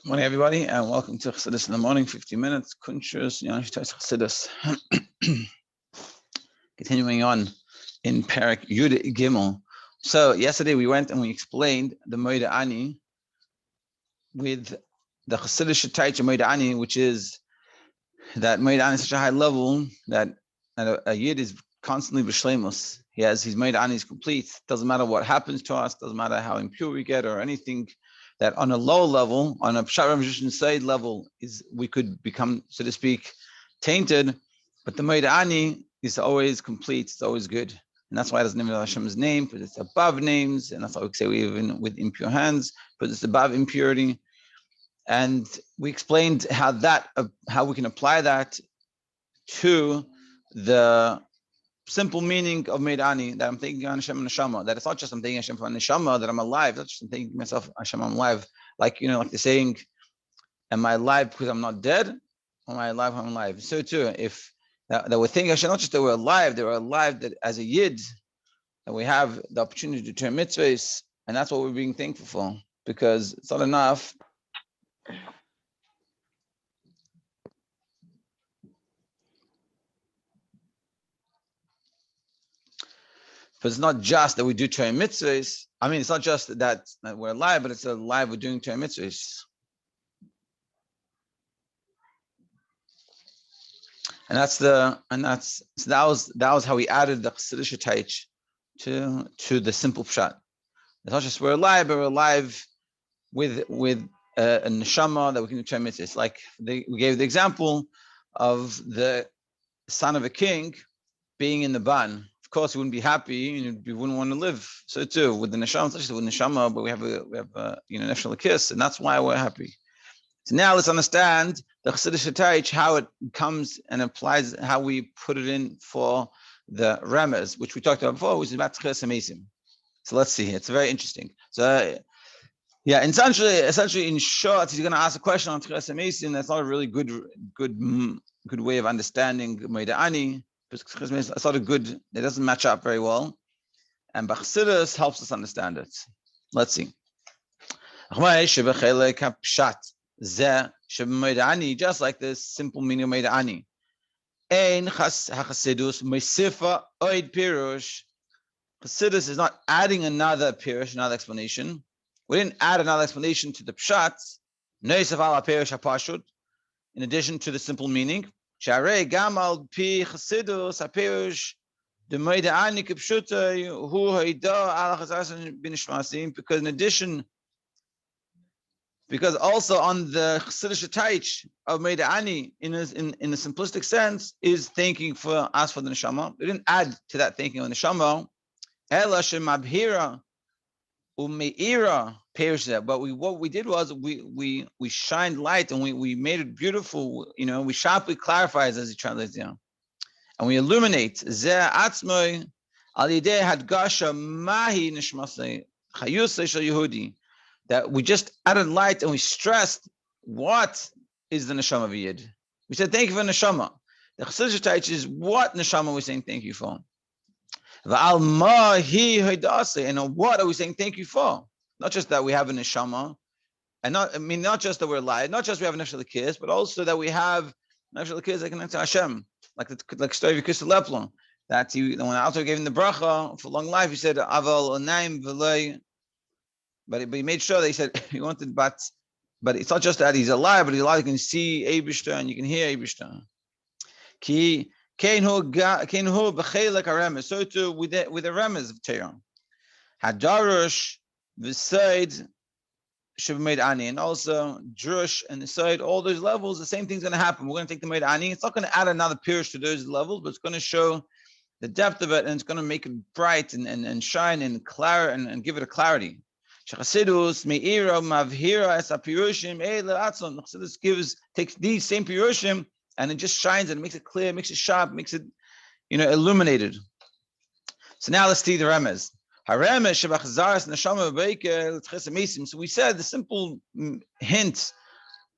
Good morning, everybody, and welcome to Chassidus in the morning, 15 minutes. Kunshus, Chassidus. Continuing on in Parak Yud Gimel. So yesterday we went and we explained the Modeh Ani with the Chassidus Shetaich Modeh Ani, which is that Modeh Ani is such a high level that a Yid is constantly b'shleimus. His Modeh Ani is complete. Doesn't matter what happens to us, doesn't matter how impure we get or anything. That on a low level, on a Pshat Rabbi Said level, we could become, so to speak, tainted. But the Modeh Ani is always complete. It's always good, and that's why it doesn't even know Hashem's name, because it's above names, and that's why we say we even with impure hands, because it's above impurity. And we explained how we can apply that to the simple meaning of Modeh Ani, that I'm thinking on Hashem and Neshama, that it's not just I'm thinking Hashem for Neshama, that I'm alive, not just I'm thinking to myself, Hashem, I'm alive. Like the saying, am I alive because I'm not dead? Or am I alive when I'm alive? So too, if that we're thinking Hashem, not just that we're alive that as a Yid, that we have the opportunity to turn mitzvahs, and that's what we're being thankful for, because it's not enough. But it's not just that we do Torah mitzvahs. I mean, it's not just that we're alive, but it's alive we're doing Torah mitzvahs. And that was how we added the Chassidus Shetaich to the simple pshat. It's not just we're alive, but we're alive with a neshama that we can do Torah mitzvahs. Like we gave the example of the son of a king being in the ban. Of course, he wouldn't be happy, and he wouldn't want to live. So too, with the neshama, it's not just with neshama, but we have a nefesh kiss, and that's why we're happy. So now let's understand the Chassidus Shetaich, how it comes and applies, how we put it in for the remez, which we talked about before, which is about Chassidus. So let's see. It's very interesting. So essentially, in short, he's going to ask a question on Chassidus. That's not a really good way of understanding Modeh Ani. It's not it doesn't match up very well. And Chassidus helps us understand it. Let's see. Just like this simple meaning of Modeh Ani. haChassidus meisifa oid pirush. Chassidus is not adding another pirush, another explanation. We didn't add another explanation to the pshat. Noisef ala pirush hapashut. In addition to the simple meaning. Sharei gamal pi Chassidus hapirush the Modeh Ani kipshuta hu haida ala haChassidus b'nishmasim. Because also on the Chassidus Shetaich of Modeh Ani, in a simplistic sense, is thanking for us for the neshama. We didn't add to that thanking of the neshama. Ela shemabhira umeira perisha. But what we did was we shined light and we made it beautiful. We sharply clarified, as he translates down, and we illuminate zeh atzmoi al yidei hadgasha mahi nishmasei chayusei shel Yehudi. That we just added light and we stressed what is the neshama of a Yid. We said thank you for neshama. The Chassidus Shetaich is what neshama we're saying thank you for. And what are we saying thank you for? Not just that we have a neshama, and not just that we're alive, not just we have a nefesh kiss, but also that we have nefesh kiss that connects to Hashem, like story of Kiss Leplon. That when the Alter gave him the bracha for long life, he said aval onaim v'loy. But he made sure that he said he wanted, but it's not just that he's alive, but he's alive. You can see Eibishter and you can hear Eibishter. So too with the remez of Torah. Hadarush v'Said Modeh Ani, and also Drush and the Said, all those levels, the same thing's going to happen. We're going to take the Modeh Ani. It's not going to add another pirush to those levels, but it's going to show the depth of it, and it's going to make it bright and shine and clear and give it a clarity. Chassidus meira mavhira es apirushim eila atzon. Chassidus takes these same pirushim and it just shines and makes it clear, makes it sharp, makes it illuminated. So now let's see the remez. Haremez shebachzaras neshama b'beike l'tchesamesim. So we said the simple hint,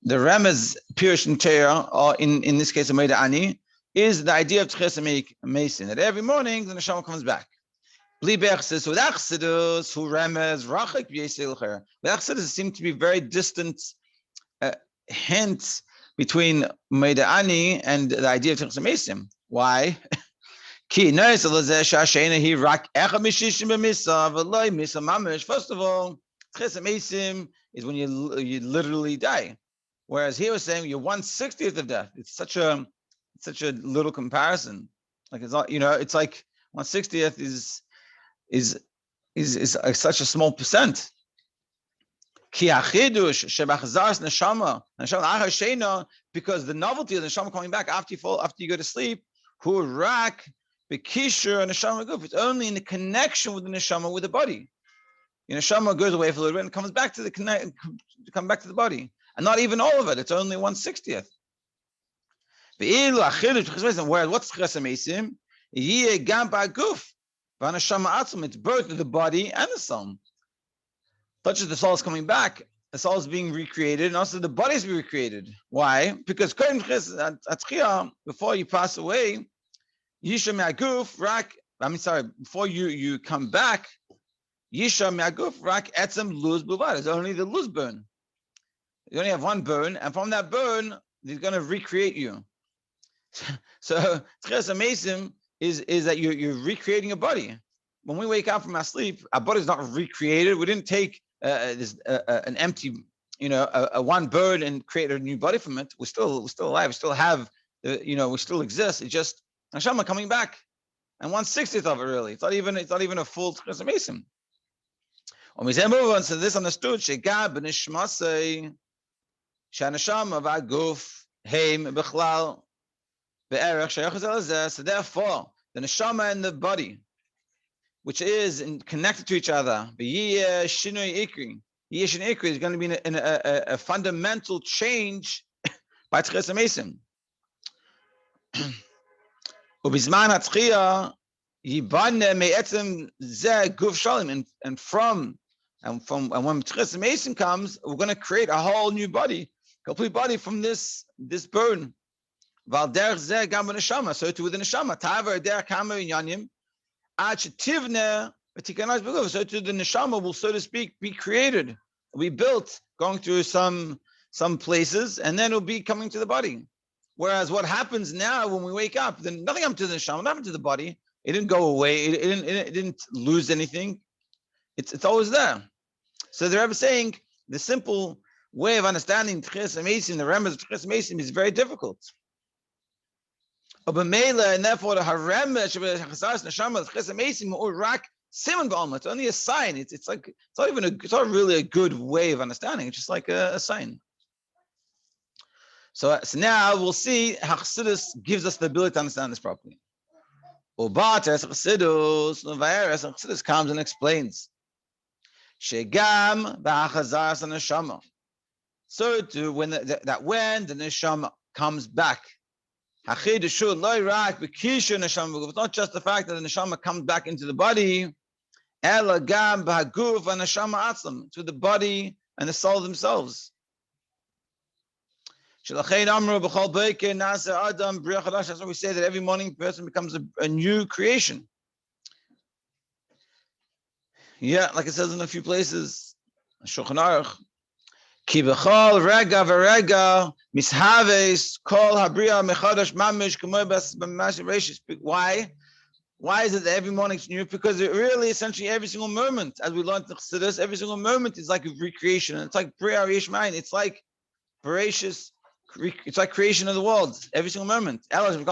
the remez pirush in Torah, or in this case of Modeh Ani, is the idea of tchesamesim, that every morning the neshama comes back. With Chassidus, who remez rachik b'yesei l'cher. With Chassidus, seem to be very distant hint between Modeh Ani and the idea of Chassidus. Why? First of all, Chassidus is when you literally die, whereas he was saying you're 1/60th of death. It's such a little comparison. Like it's not, it's like 1/60th is such a small percent. Because the novelty of the neshama coming back after you go to sleep, it's only in the connection with the neshama with the body. The neshama goes away for a little bit and comes back to the body, and not even all of it. It's only 1/60th. Whereas what's Chassidus? It's both the body and the soul. Not just the soul is coming back, the soul is being recreated, and also the body is being recreated. Why? Because before you pass away, before you come back, there's only the luz burn. You only have one burn, and from that burn, he's going to recreate you. So Chassidus is that you're recreating a body. When we wake up from our sleep, our body is not recreated. We didn't take an empty, a one burn and create a new body from it. We're still alive. We still have, we still exist. It's just neshama coming back, and 1/60th of it really. It's not even a full Chassidus. When we say move on, so this understood. Shegab b'nishmasei shaneshama v'aguf heim b'chlal be'erech sheyachas elazeh. So therefore, the neshama and the body, which is connected to each other, shinui ikri is going to be in a fundamental change by Chassidus. Ubizman hatzchia yibane me'etzem zeh guf shalim, and when Chassidus comes, we're going to create a whole new body, complete body from this burn. Val derech zeh gam b'neshama, so too with the neshama. Ta'avar derech kama inyanim. So to the neshama will, so to speak, be created, will be built, going through some places, and then it'll be coming to the body. Whereas what happens now when we wake up, then nothing happened to the neshama, nothing happened to the body. It didn't go away. It didn't lose anything. It's always there. So the Rebbe is saying the simple way of understanding Chassidus, the remnants of Chassidus, is very difficult. And therefore the harem haChassidus neshama Chassidus rak siman b'alma. It's only a sign. It's not really a good way of understanding. It's just like a sign. So now we'll see how Chassidus gives us the ability to understand this properly. Chassidus comes and explains. Shegam b'haChassidus neshama. So too when the neshama comes back. It's not just the fact that the neshama comes back into the body, to the body and the soul themselves. That's why we say that every morning a person becomes a new creation. Yeah, like it says in a few places. Shulchan Aruch. Ki b'chol rega v'rega mishaves kol habriya mechadash mamish k'moy b'mash reishis. Why? Why is it that every morning it's new? Because it really, essentially, every single moment, as we learned in Chassidus, every single moment is like a recreation. And it's like Bria Reish Mayin. It's like voracious. It's like creation of the world. Every single moment. But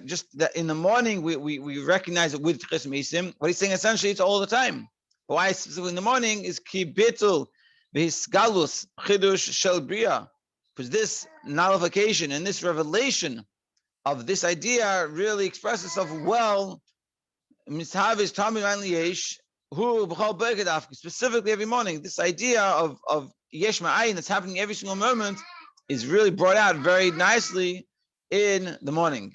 just that in the morning we recognize it with Chassidus. What he's saying essentially it's all the time. But why specifically in the morning is ki bitul v'hisgalus chidush shel bria, because this nullification and this revelation of this idea really expresses itself well. Mishavish tamid an liyesh hu b'chol bekedaf, specifically every morning. This idea of yesh ma'ayin that's happening every single moment is really brought out very nicely in the morning.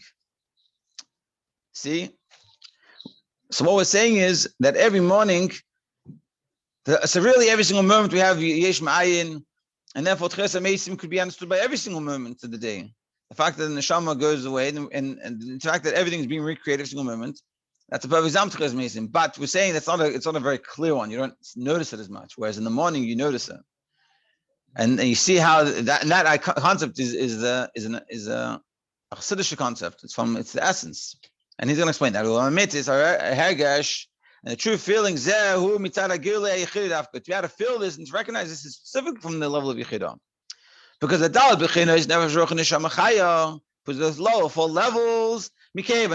See? So what we're saying is that every morning, so really every single moment we have yesh ma'ayin, and therefore Chassidus could be understood by every single moment of the day. The fact that the neshama goes away, and the fact that everything is being recreated every single moment, That's a perfect example of Chassidus Mason. But we're saying it's not a very clear one. You don't notice it as much. Whereas in the morning you notice it, and you see how that concept is a Chassidish concept. It's the essence, and he's going to explain that. And the true feeling to be able to feel this and to recognize this is specific from the level of Yechidah. Because the Daled Bechina is never Ruach Neshama Chaya, because there's lower, 4 levels. Since they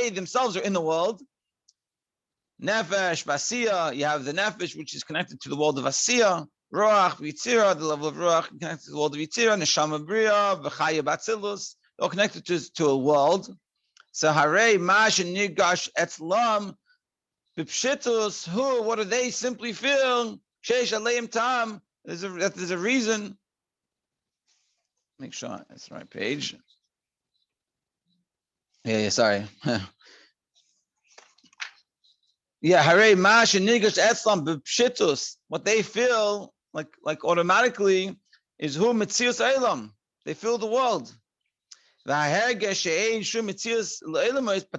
themselves are in the world, Nefesh, Vasiya, you have the Nefesh, which is connected to the world of Asiya, Ruach, Yitzira, the level of Ruach, connected to the world of Yitzira, Neshama Bria, V'chaya Batzilus, all connected to a world. So Harei Mash and Nigash Etzlam Bipshitus, who, what do they simply feel? Sheish Aleim Tam. There's a reason. Make sure it's the right page. Yeah, sorry. Yeah, Harei Mash and Nigash Etzlam Bipshitus. What they feel like automatically is who Metzius Eilam. They feel the world. But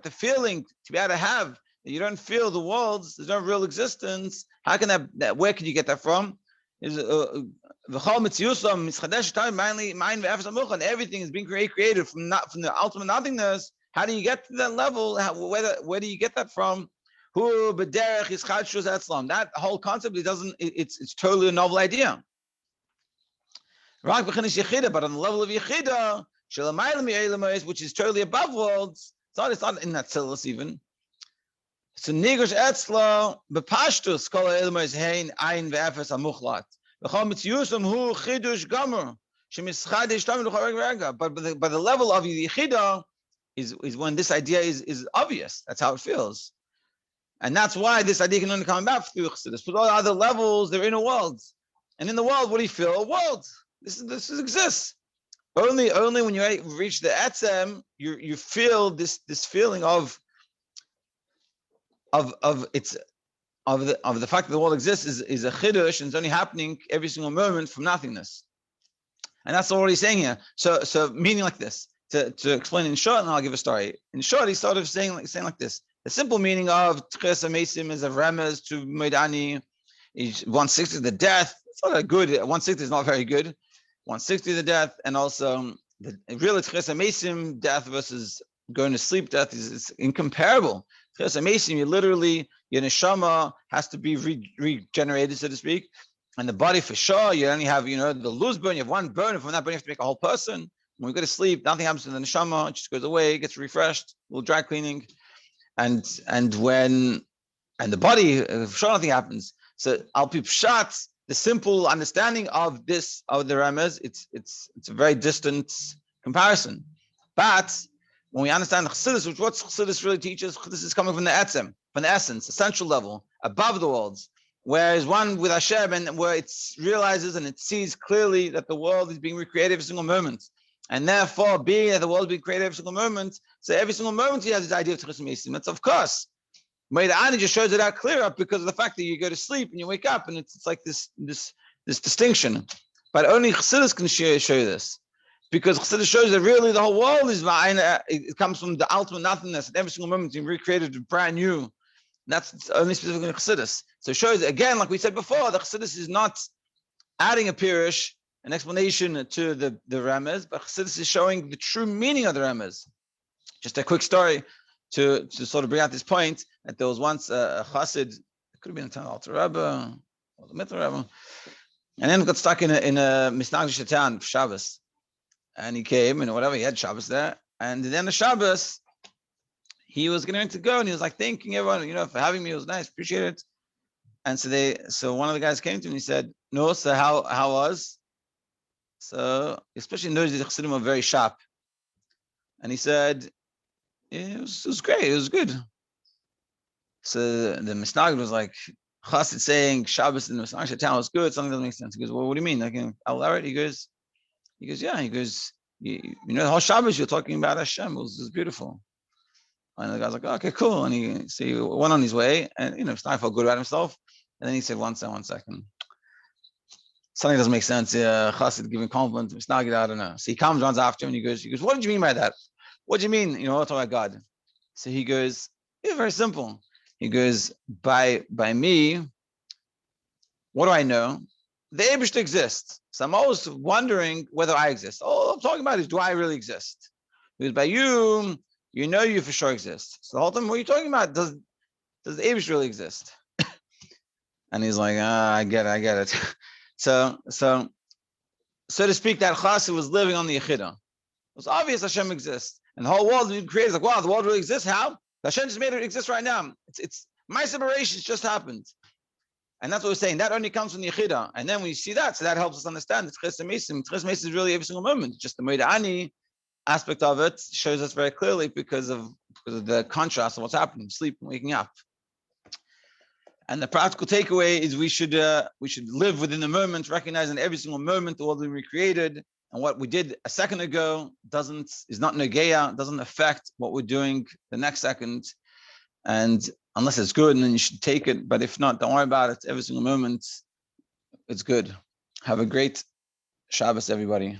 the feeling to be able to have that you don't feel the worlds, there's no real existence. How can that? Where can you get that from? Is and everything is being created from the ultimate nothingness. How do you get to that level? Where do you get that from? That whole concept, it's totally a novel idea. But on the level of Yechidah, which is totally above worlds, it's not in that Tzilus even. So Nigash Etzla bepashtus kol ha'ilmos hein ein ve'efes hamuchlat. V'chol mitziyusam hu chidush gomer shemischadish tamid l'chol rega. But by the level of Yechidah is when this idea is obvious. That's how it feels, and that's why this idea can only come about through Chassidus. But all other levels, they're in a world, and in the world, what do you feel? A world. This exists. Only when you reach the etzem, you feel this feeling of the fact that the world exists is a chiddush, and it's only happening every single moment from nothingness. And that's all he's saying here. So meaning like this, to explain in short, and I'll give a story. In short, he's sort of saying like this. The simple meaning of Tchias HaMeisim is a remez to Modeh Ani. 160 the death. It's not a good. 160 is not very good. 160 the death, and also the real Tchias HaMeisim death versus going to sleep death is incomparable. Tchias HaMeisim, your neshama has to be regenerated, so to speak, and the body for sure. You only have the loose burn. You have one burn, and from that burn you have to make a whole person. When we go to sleep, nothing happens to the neshama. It just goes away, gets refreshed, a little dry cleaning, and the body for sure nothing happens. So al pi pshat, the simple understanding of the Ramez, it's a very distant comparison. But when we understand the Chassidus, which what Chassidus really teaches, Chassidus is coming from the etzem, from the essence, essential level, above the worlds. Whereas one with Hashem, and where it realizes and it sees clearly that the world is being recreated every single moment. And therefore, being that the world is being created every single moment, so every single moment he has this idea of Tchias HaMeisim. That's of course. Modeh Ani just shows it out clearer because of the fact that you go to sleep and you wake up, and it's like this distinction. But only Chassidus can show you this, because Chassidus shows that really the whole world is it comes from the ultimate nothingness, and every single moment you recreated brand new. That's only specific in Chassidus. So it shows again, like we said before, the Chassidus is not adding a pirush, an explanation to the Ramez, but Chassidus is showing the true meaning of the Ramez. Just a quick story to sort of bring out this point, that there was once a Chassid, it could have been a Tan Alter Rebbe or the Mitzvah Rebbe, and then got stuck in a Misnag Shatan for Shabbos, and he came and whatever, he had Shabbos there, and then the Shabbos he was going to go, and he was like thanking everyone, for having me. It was nice, appreciate it. And so one of the guys came to him and he said, "No, so how was?" So especially those the Chassidim are very sharp, and he said, "Yeah, it was great, it was good." So the Misnagid was like, Chassid saying Shabbos in the Misnag Shatan was good. Something doesn't make sense. He goes, "Well, what do you mean?" Like, I'll elaborate. He goes, "Yeah." He goes, the whole Shabbos you're talking about Hashem. It was beautiful. And the guy's like, "Oh, okay, cool." And he went on his way, and Misnag felt good about himself. And then he said, one second. Something doesn't make sense. Chassid giving compliment to Misnagid, I don't know. So he runs after him, and he goes, "What did you mean by that? What do you mean? Talking about God?" So he goes, yeah, very simple. He goes, by me, what do I know? The Eibishter exists. So I'm always wondering whether I exist. All I'm talking about is, do I really exist? Because by you, you know you for sure exist. So the whole time, what are you talking about? Does the Eibishter really exist? And he's like, I get it. So to speak, that Chassid was living on the Yechida. It was obvious Hashem exists. And the whole world being created, like, wow, the world really exists? How? Hashem just made it exist right now. It's my separation just happened. And that's what we're saying. That only comes from the Yechida. And then when you see that, so that helps us understand it's Chesed Mesim. Chesed Mesim is really every single moment. Just the Modeh Ani aspect of it shows us very clearly because of the contrast of what's happening, sleep and waking up. And the practical takeaway is we should live within the moment, recognizing every single moment the world we recreated, and what we did a second ago is not negeya, doesn't affect what we're doing the next second. And unless it's good, and then you should take it. But if not, don't worry about it. Every single moment, it's good. Have a great Shabbos, everybody.